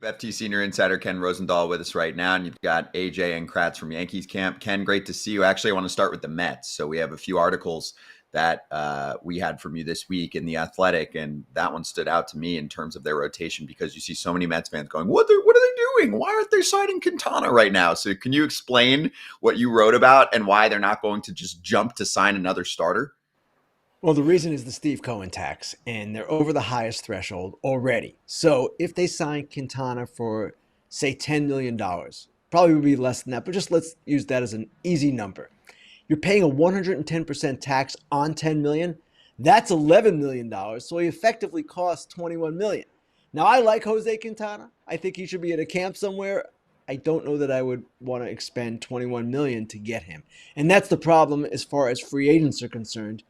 FT Senior Insider Ken Rosenthal with us right now, and you've got AJ and Kratz from Yankees camp. Ken, great to see you. Actually, I want to start with the Mets. So we have a few articles that we had from you this week in The Athletic, and that one stood out to me in terms of their rotation because you see so many Mets fans going, what are they doing? Why aren't they signing Quintana right now? So can you explain what you wrote about and why they're not going to just jump to sign another starter? Well, the reason is the Steve Cohen tax, and they're over the highest threshold already. So if they sign Quintana for, say, $10 million, probably would be less than that, but just let's use that as an easy number. You're paying a 110% tax on $10 million. That's $11 million. So he effectively costs $21 million. Now, I like Jose Quintana. I think he should be at a camp somewhere. I don't know that I would want to expend $21 million to get him. And that's the problem as far as free agents are concerned.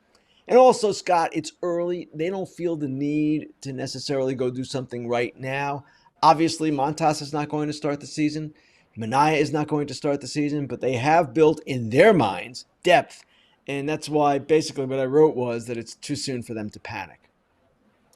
And also, Scott, it's early. They don't feel the need to necessarily go do something right now. Obviously, Montas is not going to start the season. Mania is not going to start the season, but they have built in their minds depth. And that's why basically what I wrote was that it's too soon for them to panic.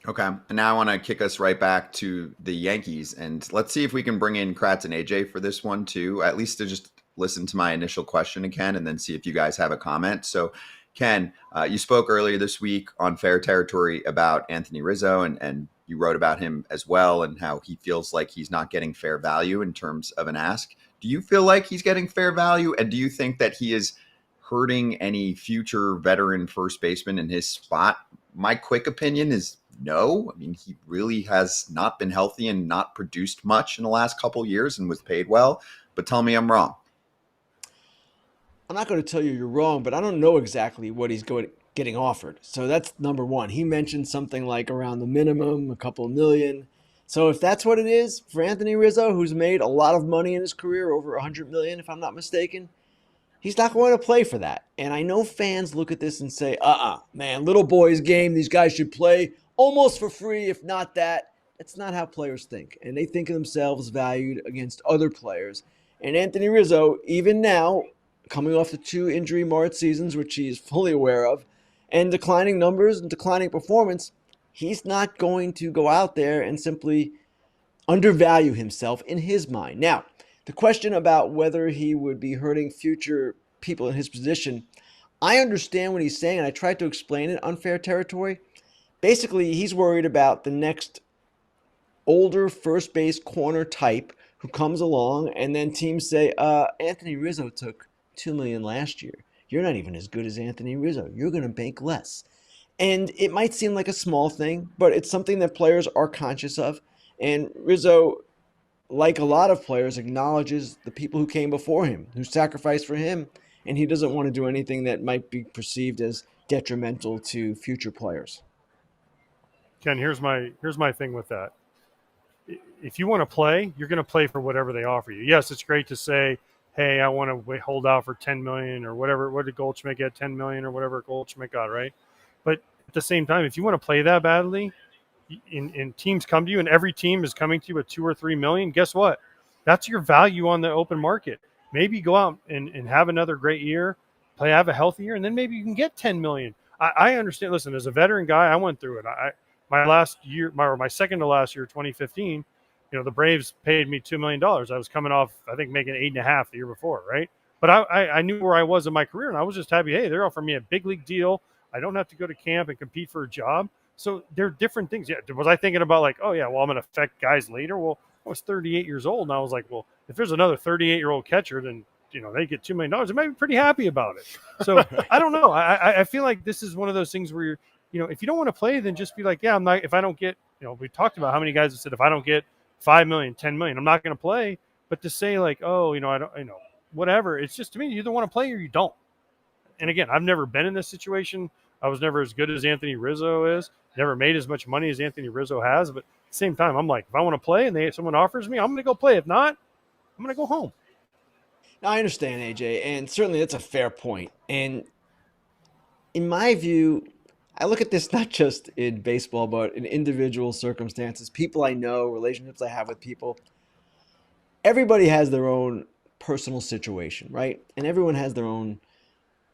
Okay. And now I want to kick us right back to the Yankees. And let's see if we can bring in Kratz and AJ for this one, too, at least to just listen to my initial question again and then see if you guys have a comment. So, Ken, you spoke earlier this week on Fair Territory about Anthony Rizzo, and you wrote about him as well and how he feels like he's not getting fair value in terms of an ask. Do you feel like he's getting fair value? And do you think that he is hurting any future veteran first baseman in his spot? My quick opinion is no. I mean, he really has not been healthy and not produced much in the last couple of years and was paid well. But tell me I'm wrong. I'm not going to tell you you're wrong, but I don't know exactly what he's getting offered. So that's number one. He mentioned something like around the minimum, a couple of million. So if that's what it is for Anthony Rizzo, who's made a lot of money in his career, over 100 million, if I'm not mistaken, he's not going to play for that. And I know fans look at this and say, man, little boys game. These guys should play almost for free, if not that. That's not how players think. And they think of themselves valued against other players. And Anthony Rizzo, even now, coming off the two injury marred seasons, which he is fully aware of, and declining numbers and declining performance, he's not going to go out there and simply undervalue himself in his mind. Now, the question about whether he would be hurting future people in his position, I understand what he's saying, and I tried to explain it. Unfair territory. Basically, he's worried about the next older first base corner type who comes along, and then teams say, Anthony Rizzo took $2 million last year. You're not even as good as Anthony Rizzo. You're going to make less. And it might seem like a small thing, but it's something that players are conscious of. And Rizzo, like a lot of players, acknowledges the people who came before him, who sacrificed for him, and he doesn't want to do anything that might be perceived as detrimental to future players. Ken, here's my thing with that. If you want to play, you're going to play for whatever they offer you. Yes, it's great to say, hey, I want to hold out for 10 million or whatever. What did Goldschmidt get? 10 million or whatever Goldschmidt got, right? But at the same time, if you want to play that badly, and teams come to you, and every team is coming to you at 2 or 3 million, guess what? That's your value on the open market. Maybe go out and have another great year, have a healthy year, and then maybe you can get 10 million. I understand. Listen, as a veteran guy, I went through it. My last year, my second to last year, 2015, the Braves paid me $2 million. I was coming off, I think, making 8.5 the year before, right? But I knew where I was in my career, and I was just happy. Hey, they're offering me a big league deal. I don't have to go to camp and compete for a job. So there are different things. Yeah, was I thinking about like, oh yeah, well I'm going to affect guys later? Well, I was 38 years old, and I was like, well, if there's another 38-year-old catcher, then they get $2 million. I might be pretty happy about it. So I don't know. I feel like this is one of those things where if you don't want to play, then just be like, yeah, I'm not. If I don't get, we talked about how many guys have said if I don't get 5 million, 10 million, I'm not going to play. But to say like, oh, I don't, whatever. It's just, to me, you either want to play or you don't. And again, I've never been in this situation. I was never as good as Anthony Rizzo is. Never made as much money as Anthony Rizzo has. But at the same time, I'm like, if I want to play and someone offers me, I'm going to go play. If not, I'm going to go home. Now, I understand, AJ, and certainly that's a fair point. And in my view, I look at this not just in baseball, but in individual circumstances, people I know, relationships I have with people. Everybody has their own personal situation, right? And everyone has their own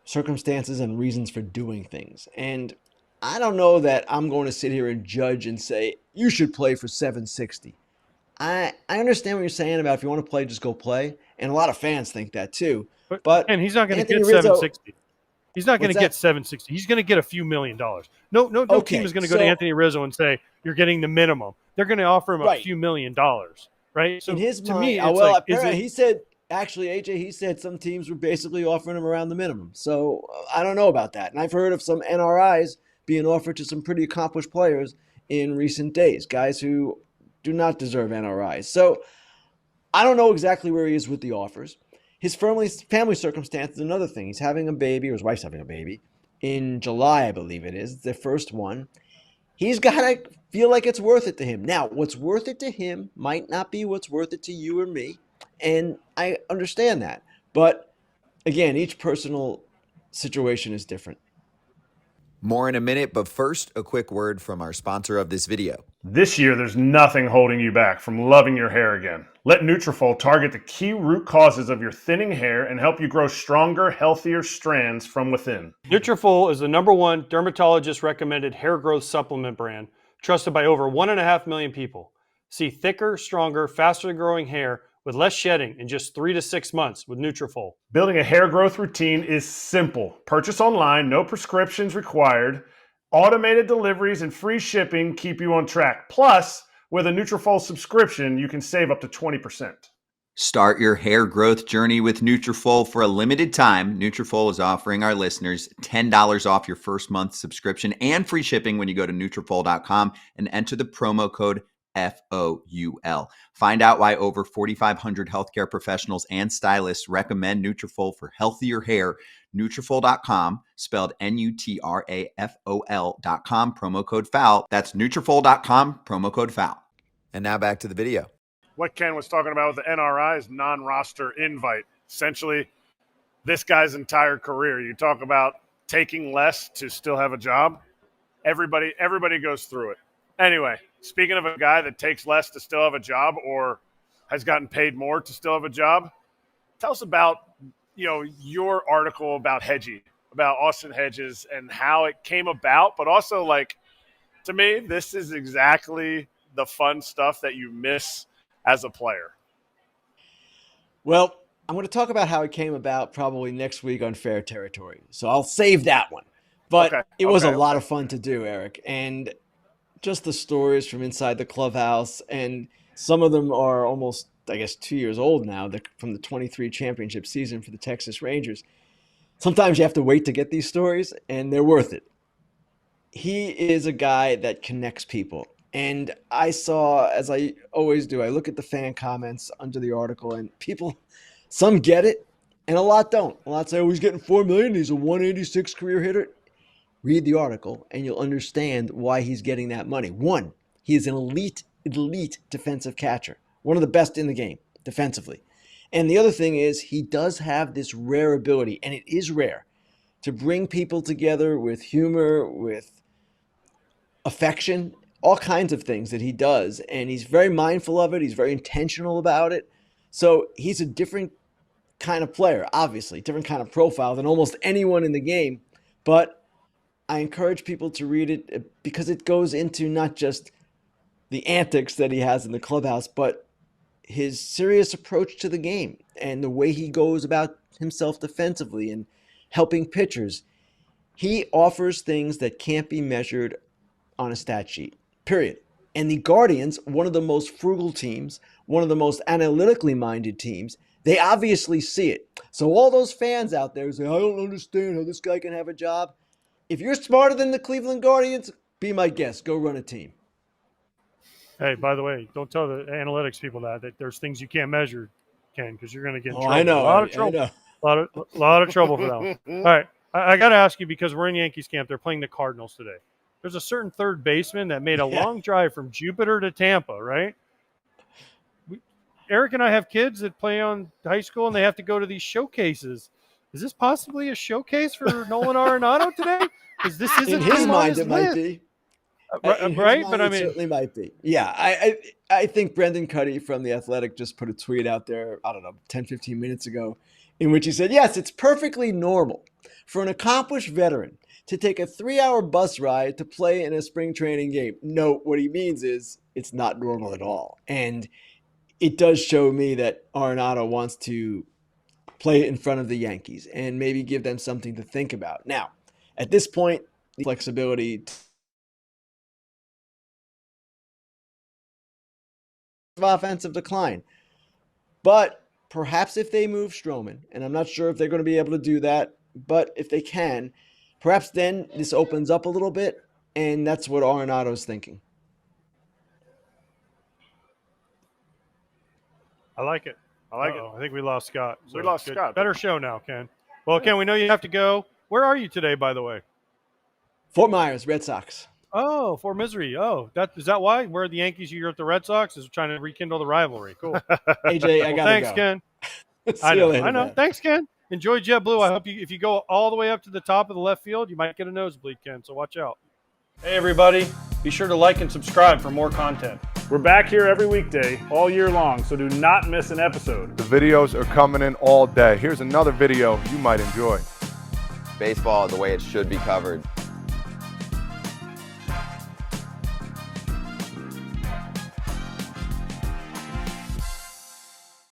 circumstances and reasons for doing things. And I don't know that I'm going to sit here and judge and say, you should play for 760. I understand what you're saying about if you want to play, just go play. And a lot of fans think that too. But But and he's not going to Anthony get Rizzo, 760. He's not going what's to get that? 760. He's going to get a few $1,000,000. No team is Okay, going to go to so Anthony Rizzo and say you're getting the minimum. They're going to offer him a right. few $1,000,000, right? In So his to mind, me, it's well, like, is apparently it? he said, actually, AJ, he said some teams were basically offering him around the minimum. So I don't know about that. And I've heard of some NRIs being offered to some pretty accomplished players in recent days, guys who do not deserve NRIs. So I don't know exactly where he is with the offers. His family circumstance is another thing. He's having a baby, or his wife's having a baby in July, I believe it is. It's their first one. He's got to feel like it's worth it to him. Now, what's worth it to him might not be what's worth it to you or me. And I understand that. But again, each personal situation is different. More in a minute, but first, a quick word from our sponsor of this video. This year, there's nothing holding you back from loving your hair again. Let Nutrafol target the key root causes of your thinning hair and help you grow stronger, healthier strands from within. Nutrafol is the #1 dermatologist-recommended hair growth supplement brand, trusted by over 1.5 million people. See thicker, stronger, faster-growing hair with less shedding in just 3 to 6 months with Nutrafol. Building a hair growth routine is simple. Purchase online, no prescriptions required. Automated deliveries and free shipping keep you on track. Plus, with a Nutrafol subscription, you can save up to 20%. Start your hair growth journey with Nutrafol for a limited time. Nutrafol is offering our listeners $10 off your first month subscription and free shipping when you go to Nutrafol.com and enter the promo code FOUL. Find out why over 4,500 healthcare professionals and stylists recommend Nutrafol for healthier hair. Nutrafol.com, spelled Nutrafol.com, promo code FOUL. That's Nutrafol.com, promo code FOUL. And now back to the video. What Ken was talking about with the NRI is non-roster invite. Essentially, this guy's entire career. You talk about taking less to still have a job. Everybody goes through it. Anyway, speaking of a guy that takes less to still have a job or has gotten paid more to still have a job, tell us about your article about Hedgie, about Austin Hedges and how it came about, but also to me, this is exactly the fun stuff that you miss as a player. Well, I'm going to talk about how it came about probably next week on Fair Territory. So I'll save that one. But it was a lot of fun to do, Eric. And just the stories from inside the clubhouse, and some of them are almost, I guess, 2 years old now, from the 23 championship season for the Texas Rangers. Sometimes you have to wait to get these stories, and they're worth it. He is a guy that connects people. And I saw, as I always do, I look at the fan comments under the article, and people, some get it, and a lot don't. A lot say, oh, he's getting $4 million, he's a 186 career hitter. Read the article, and you'll understand why he's getting that money. One, he is an elite defensive catcher, one of the best in the game defensively. And the other thing is he does have this rare ability, and it is rare, to bring people together with humor, with affection, all kinds of things that he does. And he's very mindful of it. He's very intentional about it. So he's a different kind of player, obviously, different kind of profile than almost anyone in the game. But I encourage people to read it because it goes into not just the antics that he has in the clubhouse, but his serious approach to the game and the way he goes about himself defensively and helping pitchers. He offers things that can't be measured on a stat sheet, period. And the Guardians, one of the most frugal teams, one of the most analytically minded teams, they obviously see it. So all those fans out there say, I don't understand how this guy can have a job. If you're smarter than the Cleveland Guardians, be my guest. Go run a team. Hey, by the way, don't tell the analytics people that there's things you can't measure, Ken, because you're going to get in trouble. I know. A lot of trouble. A lot of trouble for that one. All right. I got to ask you, because we're in Yankees camp, they're playing the Cardinals today. There's a certain third baseman that made a long drive from Jupiter to Tampa, right? Eric and I have kids that play on high school, and they have to go to these showcases. Is this possibly a showcase for Nolan Arenado today? Because this isn't in his mind, it might be. Right, but I mean, it certainly might be. Yeah, I think Brendan Cuddy from The Athletic just put a tweet out there, I don't know, 10, 15 minutes ago, in which he said, yes, it's perfectly normal for an accomplished veteran to take a 3-hour bus ride to play in a spring training game. No, what he means is it's not normal at all. And it does show me that Arenado wants to play in front of the Yankees and maybe give them something to think about. Now, at this point, the flexibility of offensive decline. But perhaps if they move Stroman, and I'm not sure if they're going to be able to do that, but if they can, perhaps then this opens up a little bit, and that's what Arenado's thinking. I like it. I think we lost Scott. We lost Scott. Better show now, Ken. Well, Ken, we know you have to go. Where are you today, by the way? Fort Myers, Red Sox. Oh, Fort Misery. Oh, is that why? Where are the Yankees? You're at the Red Sox? Is trying to rekindle the rivalry. Cool. AJ, I got to thanks, go. Ken. I know. I know. Thanks, Ken. Enjoy JetBlue. I hope if you go all the way up to the top of the left field, you might get a nosebleed, Ken. So watch out. Hey, everybody. Be sure to like and subscribe for more content. We're back here every weekday, all year long, so do not miss an episode. The videos are coming in all day. Here's another video you might enjoy. Baseball the way it should be covered.